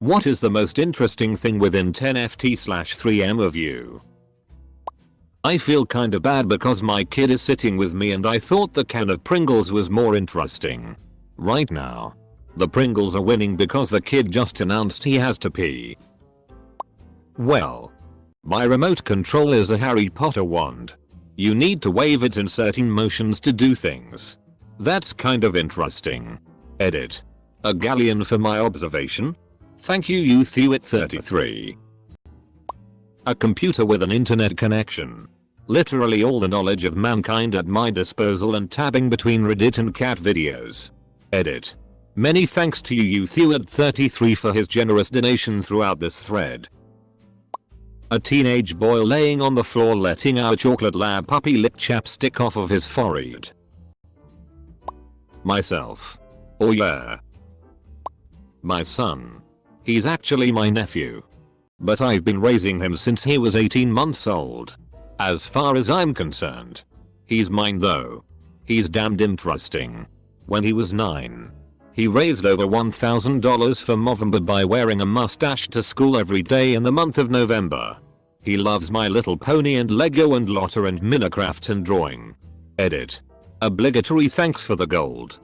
What is the most interesting thing within 10ft/3m of you? I feel kinda bad because my kid is sitting with me and I thought the can of Pringles was more interesting. Right now, the Pringles are winning because the kid just announced he has to pee. Well, my remote control is a Harry Potter wand. You need to wave it in certain motions to do things. That's kind of interesting. Edit. A galleon for my observation? Thank you YouthUit33. A computer with an internet connection. Literally all the knowledge of mankind at my disposal and tabbing between Reddit and cat videos. Edit. Many thanks to YouthUit33 for his generous donation throughout this thread. A teenage boy laying on the floor letting our chocolate lab puppy lick chapstick off of his forehead. Myself. Oh yeah. My son. He's actually my nephew. But I've been raising him since he was 18 months old. As far as I'm concerned. He's mine though. He's damned interesting. When he was 9. He raised over $1,000 for Movember by wearing a mustache to school every day in the month of November. He loves My Little Pony and Lego and Lotta and Minecraft and drawing. Edit. Obligatory thanks for the gold.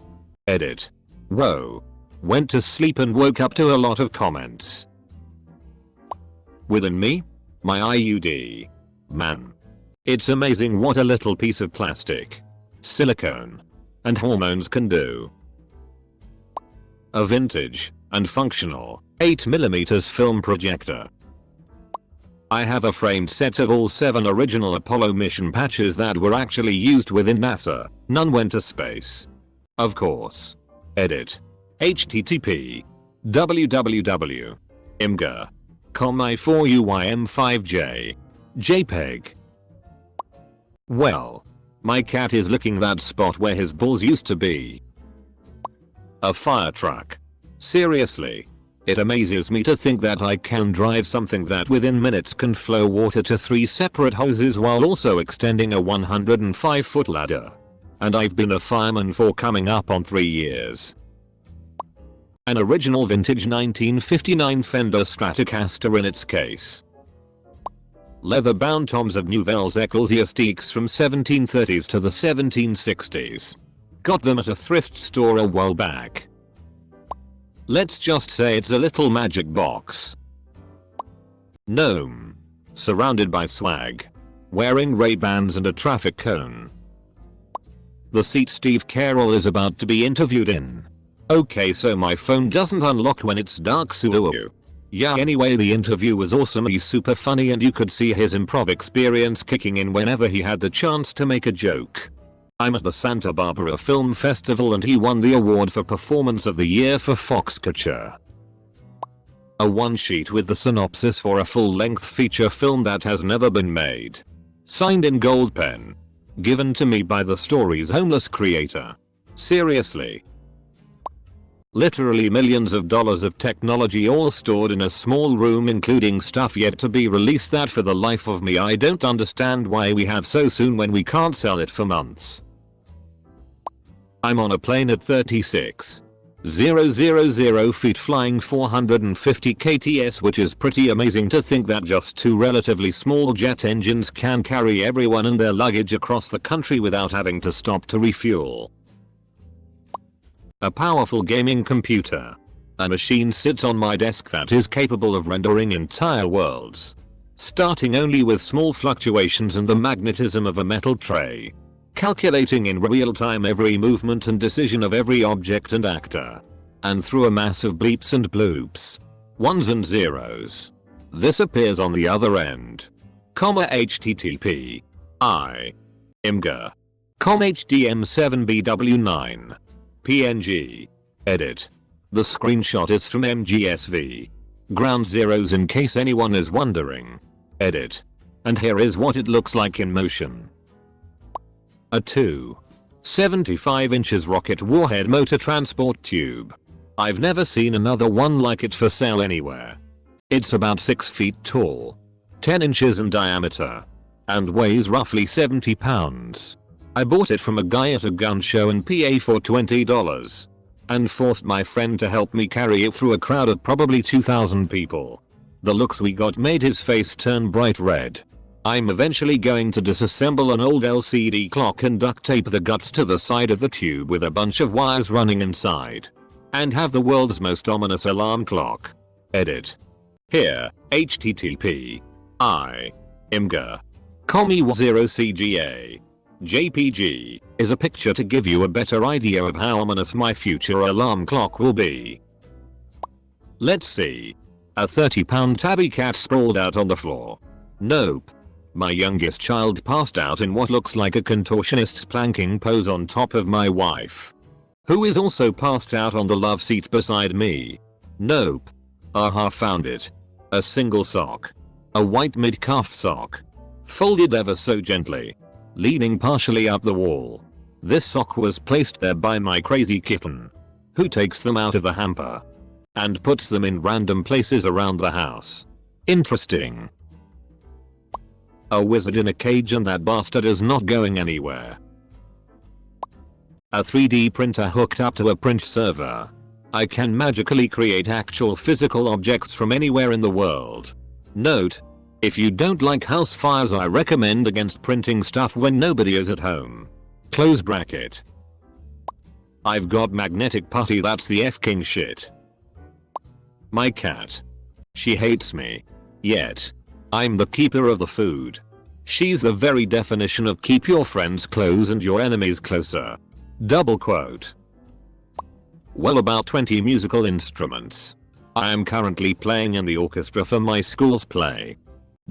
Edit. Whoa. Went to sleep and woke up to a lot of comments. Within me? My IUD. Man. It's amazing what a little piece of plastic, silicone, and hormones can do. A vintage and functional 8mm film projector. I have a framed set of all 7 original Apollo mission patches that were actually used within NASA. None went to space. Of course. Edit. http www.imgur.com i4uym5j jpeg. Well, my cat is licking that spot where his balls used to be. A fire truck. Seriously. It amazes me to think that I can drive something that within minutes can flow water to 3 separate hoses while also extending a 105-foot ladder. And I've been a fireman for coming up on 3 years. An original vintage 1959 Fender Stratocaster in its case. Leather-bound toms of Nouvelles Ecclesiastiques from 1730s to the 1760s. Got them at a thrift store a while back. Let's just say it's a little magic box. Gnome. Surrounded by swag. Wearing Ray-Bans and a traffic cone. The seat Steve Carell is about to be interviewed in. Okay, so my phone doesn't unlock when it's dark, so yeah, anyway, the interview was awesome. He's super funny and you could see his improv experience kicking in whenever he had the chance to make a joke. I'm at the Santa Barbara Film Festival and he won the award for Performance of the Year for Foxcatcher. A one sheet with the synopsis for a full-length feature film that has never been made. Signed in gold pen. Given to me by the story's homeless creator. Seriously. Literally millions of dollars of technology all stored in a small room, including stuff yet to be released that for the life of me I don't understand why we have so soon when we can't sell it for months. I'm on a plane at 36,000 feet flying 450 kts, which is pretty amazing to think that just 2 relatively small jet engines can carry everyone and their luggage across the country without having to stop to refuel. A powerful gaming computer. A machine sits on my desk that is capable of rendering entire worlds. Starting only with small fluctuations and the magnetism of a metal tray. Calculating in real time every movement and decision of every object and actor. And through a mass of bleeps and bloops. Ones and zeros. This appears on the other end. http imgur. hdm7bw9. PNG. Edit. The screenshot is from MGSV. Ground zeros in case anyone is wondering. Edit. And here is what it looks like in motion. A 2.75 inches rocket warhead motor transport tube. I've never seen another one like it for sale anywhere. It's about 6 feet tall. 10 inches in diameter. And weighs roughly 70 pounds. I bought it from a guy at a gun show in PA for $20. and forced my friend to help me carry it through a crowd of probably 2,000 people. The looks we got made his face turn bright red. I'm eventually going to disassemble an old LCD clock and duct tape the guts to the side of the tube with a bunch of wires running inside. And have the world's most ominous alarm clock. Edit. Here, http I imgur commie0cga jpg is a picture to give you a better idea of how ominous my future alarm clock will be. Let's see. A 30-pound tabby cat sprawled out on the floor. Nope. My youngest child passed out in what looks like a contortionist's planking pose on top of my wife, who is also passed out on the love seat beside me. Nope. Aha, found it. A single sock. A white mid-calf sock. Folded ever so gently. Leaning partially up the wall. This sock was placed there by my crazy kitten, who takes them out of the hamper and puts them in random places around the house. Interesting. A wizard in a cage and that bastard is not going anywhere. A 3D printer hooked up to a print server. I can magically create actual physical objects from anywhere in the world. Note: if you don't like house fires, I recommend against printing stuff when nobody is at home. Close bracket. I've got magnetic putty, that's the F-king shit. My cat. She hates me. Yet I'm the keeper of the food. She's the very definition of keep your friends close and your enemies closer. Double quote. Well, about 20 musical instruments. I am currently playing in the orchestra for my school's play.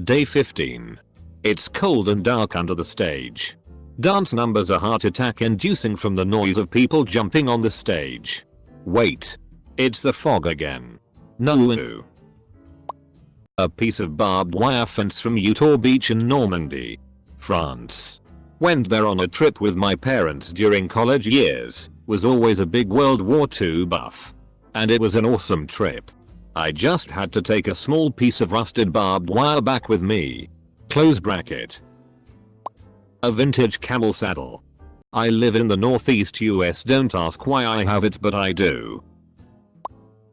Day 15. It's cold and dark under the stage. Dance numbers are heart attack inducing from the noise of people jumping on the stage. Wait. It's the fog again. No. A piece of barbed wire fence from Utah Beach in Normandy, France. Went there on a trip with my parents during college years, was always a big World War II buff. And it was an awesome trip. I just had to take a small piece of rusted barbed wire back with me. Close bracket. A vintage camel saddle. I live in the northeast US, don't ask why I have it, but I do.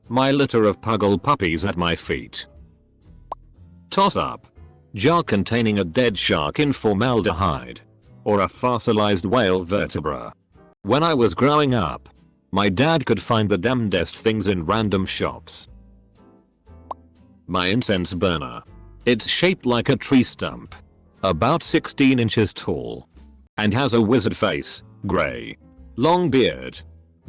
My litter of puggle puppies at my feet. Toss up. Jar containing a dead shark in formaldehyde. Or a fossilized whale vertebra. When I was growing up, my dad could find the damnedest things in random shops. My incense burner. It's shaped like a tree stump. About 16 inches tall. And has a wizard face, grey. Long beard.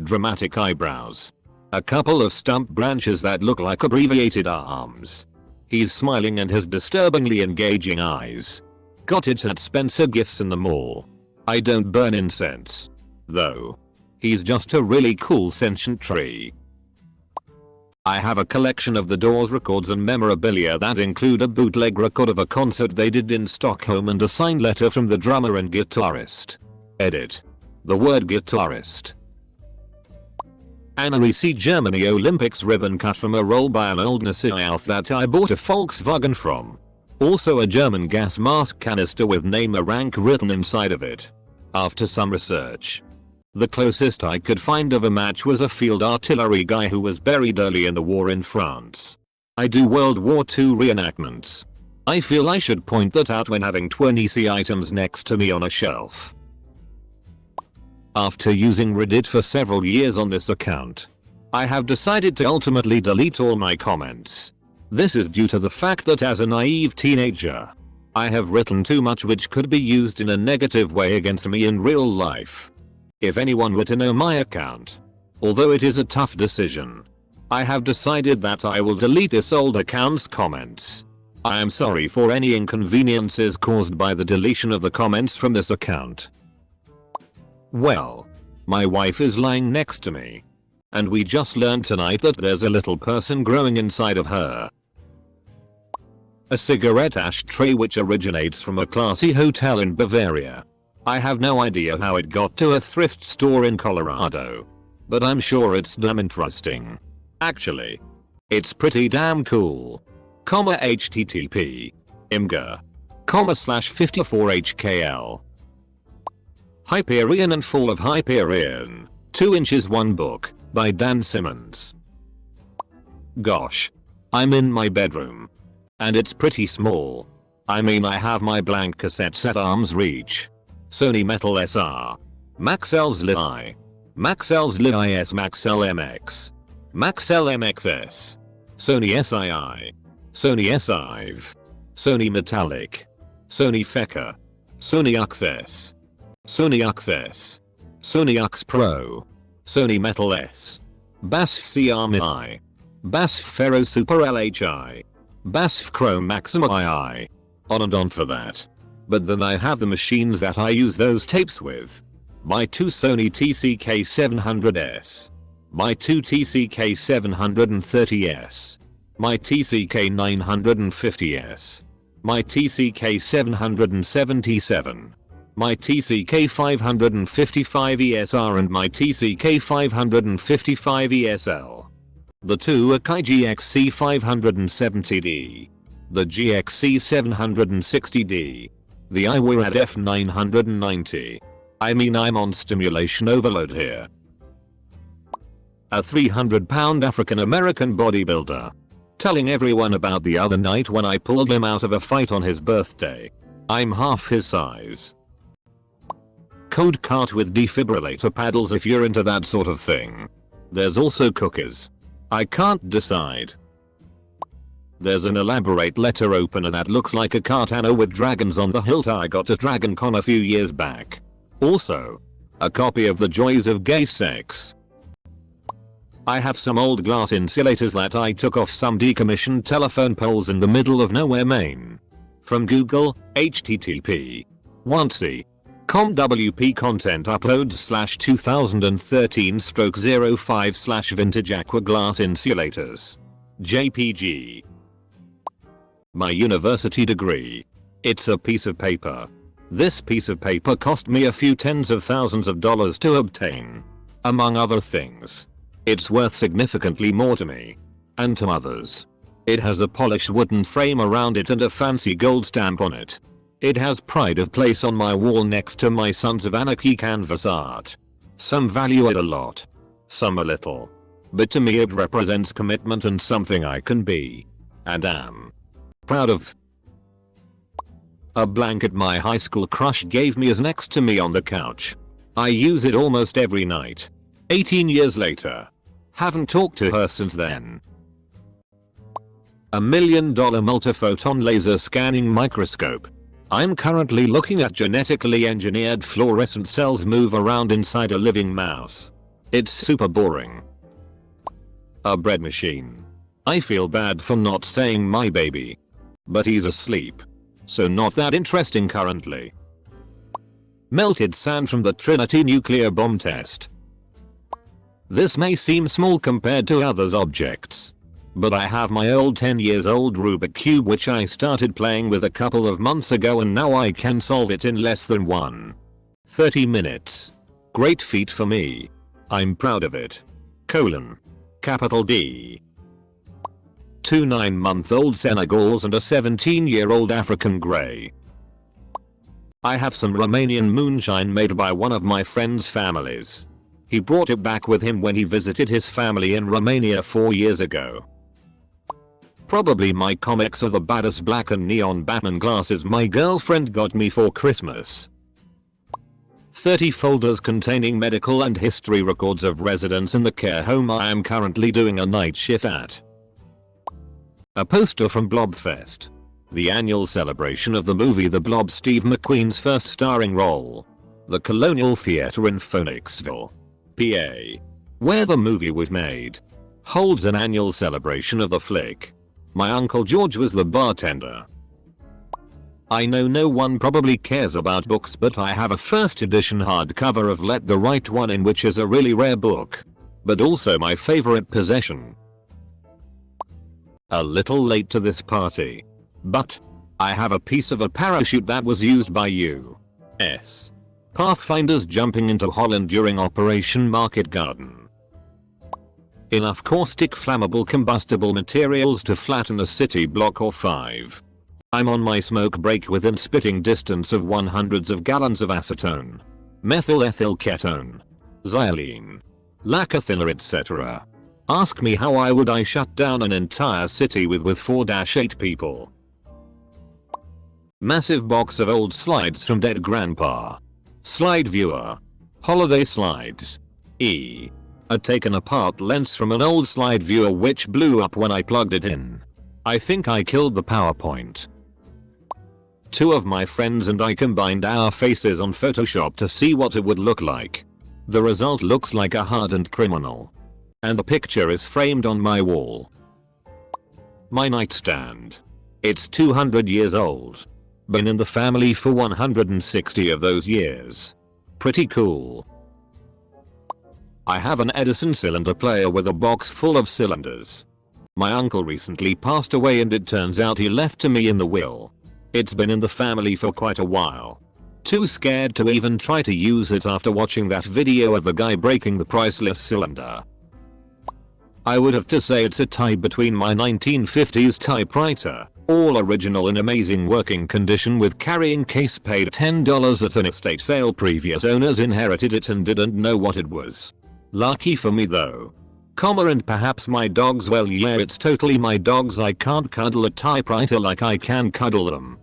Dramatic eyebrows. A couple of stump branches that look like abbreviated arms. He's smiling and has disturbingly engaging eyes. Got it at Spencer Gifts in the mall. I don't burn incense, though. He's just a really cool sentient tree. I have a collection of The Doors records and memorabilia that include a bootleg record of a concert they did in Stockholm and a signed letter from the drummer and guitarist. Edit. The word guitarist. An REC Germany Olympics ribbon cut from a roll by an old Nassau that I bought a Volkswagen from. Also a German gas mask canister with name and rank written inside of it. After some research, the closest I could find of a match was a field artillery guy who was buried early in the war in France. I do World War II reenactments. I feel I should point that out when having 20 items next to me on a shelf. After using Reddit for several years on this account, I have decided to ultimately delete all my comments. This is due to the fact that as a naive teenager, I have written too much which could be used in a negative way against me in real life. If anyone were to know my account, although it is a tough decision, I have decided that I will delete this old account's comments. I am sorry for any inconveniences caused by the deletion of the comments from this account. Well, my wife is lying next to me, and we just learned tonight that there's a little person growing inside of her. A cigarette ashtray which originates from a classy hotel in Bavaria. I have no idea how it got to a thrift store in Colorado, but I'm sure it's damn interesting. Actually, it's pretty damn cool. http imgur.com/54hkl. Hyperion and Fall of Hyperion. 2 inches 1 book. By Dan Simmons. Gosh. I'm in my bedroom. And it's pretty small. I mean, I have my blank cassettes at arm's reach. Sony Metal SR. Maxell's Li. Maxell's Li S, Maxell MX. Maxell MXS. Sony SII. Sony S5. Sony Metallic. Sony Feka. Sony Access. Sony Access. Sony Ux Pro. Sony Metal S. BASF CRMI. BASF Ferro Super LHI. BASF Chrome Maxima II. On and on for that. But then I have the machines that I use those tapes with. My two Sony TCK700S. My two TCK730S. My TCK950S. My TCK777. My TCK555ESR and my TCK555ESL. The two Akai GXC570D. The GXC760D. The iWirad F990. I mean, I'm on stimulation overload here. A 300-pound African-American bodybuilder. Telling everyone about the other night when I pulled him out of a fight on his birthday. I'm half his size. Code cart with defibrillator paddles if you're into that sort of thing. There's also cookies. I can't decide. There's an elaborate letter opener that looks like a katana with dragons on the hilt I got at DragonCon a few years back. Also, a copy of The Joys of Gay Sex. I have some old glass insulators that I took off some decommissioned telephone poles in the middle of nowhere, Maine. From Google, http. .c. com.wp content uploads /2013/05/vintage aqua glass insulators. JPG. My university degree. It's a piece of paper. This piece of paper cost me a few tens of thousands of dollars to obtain. Among other things. It's worth significantly more to me. And to others. It has a polished wooden frame around it and a fancy gold stamp on it. It has pride of place on my wall next to my Sons of Anarchy canvas art. Some value it a lot. Some a little. But to me it represents commitment and something I can be. And am. Proud of. A blanket my high school crush gave me is next to me on the couch. I use it almost every night. 18 years later. Haven't talked to her since then. $1 million multiphoton laser scanning microscope. I'm currently looking at genetically engineered fluorescent cells move around inside a living mouse. It's super boring. A bread machine. I feel bad for not saying my baby. But he's asleep. So not that interesting currently. Melted sand from the Trinity nuclear bomb test. This may seem small compared to others' objects. But I have my old 10 years old Rubik Cube which I started playing with a couple of months ago and now I can solve it in less than 30 minutes. Great feat for me. I'm proud of it. Capital D. 2 9-month-old Senegals and a 17-year-old African Grey. I have some Romanian moonshine made by one of my friend's families. He brought it back with him when he visited his family in Romania 4 years ago. Probably my comics of the baddest black and neon Batman glasses my girlfriend got me for Christmas. 30 folders containing medical and history records of residents in the care home I am currently doing a night shift at. A poster from Blobfest. The annual celebration of the movie The Blob, Steve McQueen's first starring role. The Colonial Theatre in Phoenixville, PA, where the movie was made, holds an annual celebration of the flick. My Uncle George was the bartender. I know no one probably cares about books, but I have a first edition hardcover of Let the Right One In, which is a really rare book. But also my favorite possession. A little late to this party. But I have a piece of a parachute that was used by U.S. Pathfinders jumping into Holland during Operation Market Garden. Enough caustic flammable combustible materials to flatten a city block or 5. I'm on my smoke break within spitting distance of hundreds of gallons of acetone, methyl ethyl ketone, xylene, Lacquer thinner, etc. Ask me how I would shut down an entire city with 4-8 people. Massive box of old slides from dead grandpa. Slide viewer. Holiday slides. A taken apart lens from an old slide viewer which blew up when I plugged it in. I think I killed the PowerPoint. Two of my friends and I combined our faces on Photoshop to see what it would look like. The result looks like a hardened criminal. And the picture is framed on my wall. My nightstand. It's 200 years old. Been in the family for 160 of those years. Pretty cool. I have an Edison cylinder player with a box full of cylinders. My uncle recently passed away and it turns out he left to me in the will. It's been in the family for quite a while. Too scared to even try to use it after watching that video of the guy breaking the priceless cylinder. I would have to say it's a tie between my 1950s typewriter, all original in amazing working condition with carrying case, paid $10 at an estate sale, previous owners inherited it and didn't know what it was. Lucky for me though. And perhaps my dogs, well yeah, it's totally my dogs. I can't cuddle a typewriter like I can cuddle them.